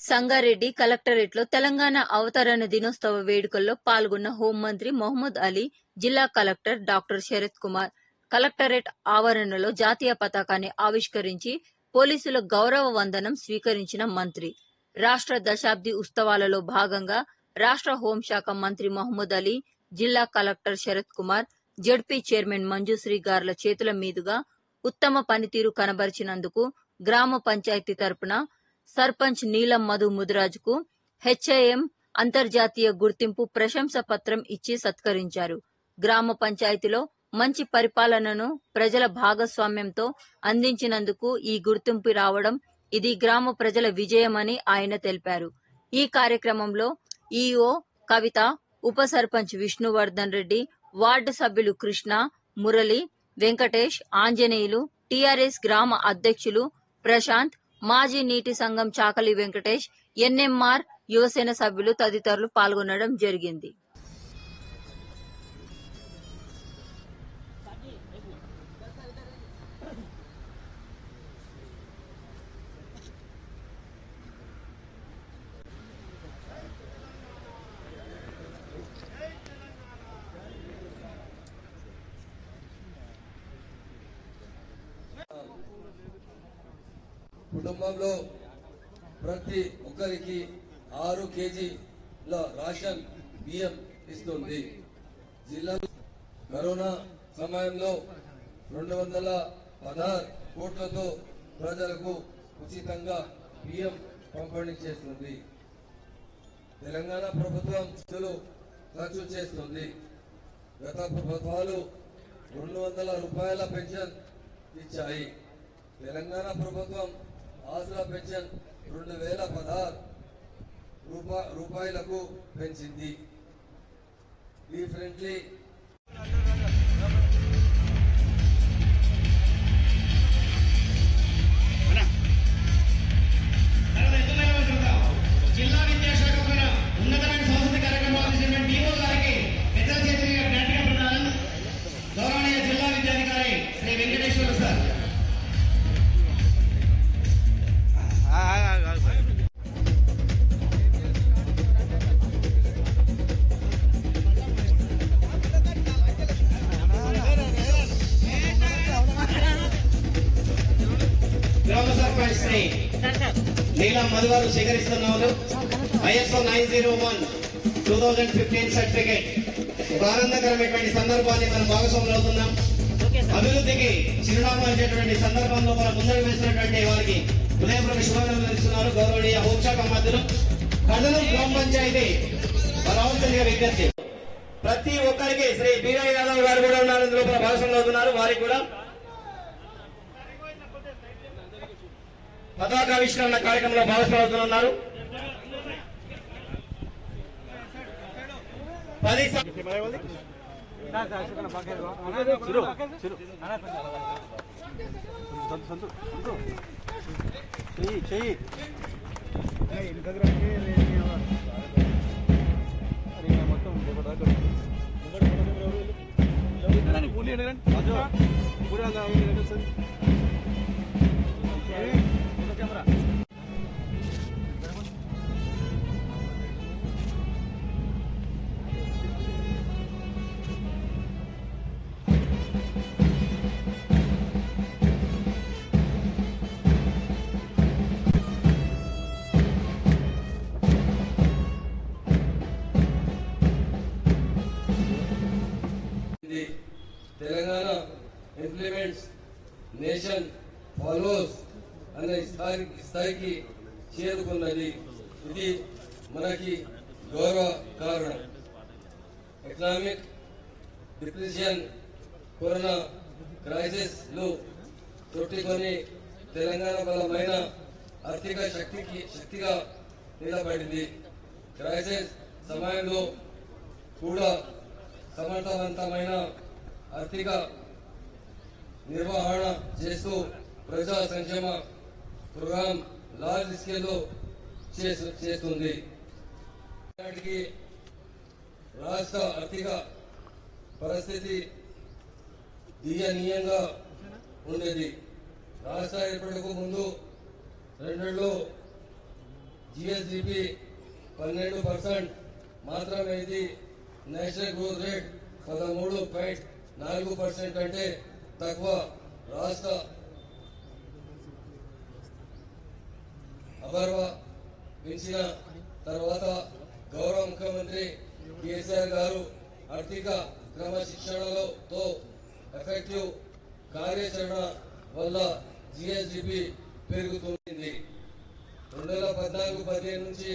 సంగారెడ్డి కలెక్టరేట్లో తెలంగాణ అవతరణ దినోత్సవ వేడుకల్లో పాల్గొన్న హోంమంత్రి మొహమ్మద్ అలీ, జిల్లా collector doctor Sharath Kumar collectorate ఆవరణలో జాతీయ పతాకాన్ని ఆవిష్కరించి పోలీసుల గౌరవ వందనం స్వీకరించిన మంత్రి. రాష్ట్ర దశాబ్ది ఉత్సవాలలో భాగంగా రాష్ట్ర హోంశాఖ మంత్రి మొహమ్మద్ అలీ, జిల్లా collector Sharath Kumar, ZP chairman Manjushree గార్ల చేతుల మీదుగా ఉత్తమ పనితీరు కనబరిచినందుకు గ్రామ పంచాయతీ తరపున సర్పంచ్ నీలం మధు ముదిరాజుకు హెచ్ఐఎం అంతర్జాతీయ గుర్తింపు ప్రశంస పత్రం ఇచ్చి సత్కరించారు. గ్రామ పంచాయతీలో మంచి పరిపాలనను ప్రజల భాగస్వామ్యంతో అందించినందుకు ఈ గుర్తింపు రావడం ఇది గ్రామ ప్రజల విజయమని ఆయన తెలిపారు. ఈ కార్యక్రమంలో ఈఓ కవిత, ఉప సర్పంచ్ విష్ణువర్ధన్ రెడ్డి, వార్డు సభ్యులు కృష్ణ, మురళి, వెంకటేష్, ఆంజనేయులు, టీఆర్ఎస్ గ్రామ అధ్యక్షులు ప్రశాంత్, మాజీ నీటి సంఘం చాకలి వెంకటేష్, ఎన్ఎంఆర్ యువసేన సభ్యులు తదితరులు పాల్గొనడం జరిగింది. కుటుంబంలో ప్రతి ఒక్కరికి 6 కేజీల రేషన్ బియ్యం ఇస్తుంది. జిల్లాలో కరోనా సమయంలో 216 కోట్లతో ప్రజలకు ఉచితంగా బియ్యం పంపిణీ చేస్తుంది. తెలంగాణ ప్రభుత్వం ఖర్చు చేస్తుంది. గత ప్రభుత్వాలు 200 రూపాయల పెన్షన్ ఇచ్చాయి. తెలంగాణ ప్రభుత్వం ఆసరా పెన్షన్ 2016 రూపాయలకు పెంచింది. డిఫరెంట్లీ జిల్లా విద్యాశాఖ ఉన్నతమైన సంస్కృతి కార్యక్రమాలు పెద్ద చేతులుగా జ్ఞాపిక ప్రదానం గౌరవనీయ జిల్లా విద్యాధికారి శ్రీ వెంకటేశ్వర సార్. గ్రామ సర్పంచ్ శ్రీ నీలం మధు గారు స్వీకరిస్తున్నారు. ISO 901/2015 certificate. ఒక ఆనందకరమైనటువంటి సందర్భాన్ని మనం భాగస్వాములు అవుతున్నాం. అభివృద్ధికి చిరునామా అనేటువంటి సందర్భంలో మనం ముందడుగు వేసినటువంటి వారికి హృదయపూర్వక శుభాకాంక్షలు ఇస్తున్నారు. గౌరవనీయ హోంశాఖ మంత్రులు కడలం గ్రామ పంచాయతీ రావాల్సిందిగా విజ్ఞప్తి. ప్రతి ఒక్కరికి శ్రీ బీరయ్య యాదవ్ గారు కూడా ఉన్నారు, ఇందులో భాగస్వాములు అవుతున్నారు. వారికి కూడా పతాకావిష్కరణ కార్యక్రమంలో భాగస్వాములు 10 తెలంగాణ ఇంప్లిమెంట్స్ నేషన్ ఫాలోస్ అనే స్థాయికి చేరుకున్నది. ఇది మనకి గౌరవ కారణం. ఎకనామిక్ డిప్రెషన్, కరోనా క్రైసిస్ లు తొట్టుకొని తెలంగాణ బలమైన ఆర్థిక శక్తిగా నిలబడింది. క్రైసిస్ సమయంలో కూడా సమర్థవంతమైన ఆర్థిక నిర్వహణ చేస్తూ ప్రజా సంక్షేమ ప్రోగ్రాం లార్జ్ స్కేల్లో చేస్తుంది. రాష్ట్ర ఆర్థిక పరిస్థితి దయనీయంగా ఉండేది. రాష్ట్ర ఏర్పడకు ముందు 2 నెలల్లో జిఎస్డిపి 12% మాత్రమే. ఇది నేషనల్ గ్రోత్ రేట్ 13.4% కంటే తక్కువ. రాష్ట్ర అపర్వ పెంచిన తర్వాత గౌరవ ముఖ్యమంత్రి కేసీఆర్ గారు ఆర్థిక క్రమశిక్షణతో ఎఫెక్టివ్ కార్యాచరణ వల్ల జిఎస్డిపి పెరుగుతుంది. 2014-15 నుంచి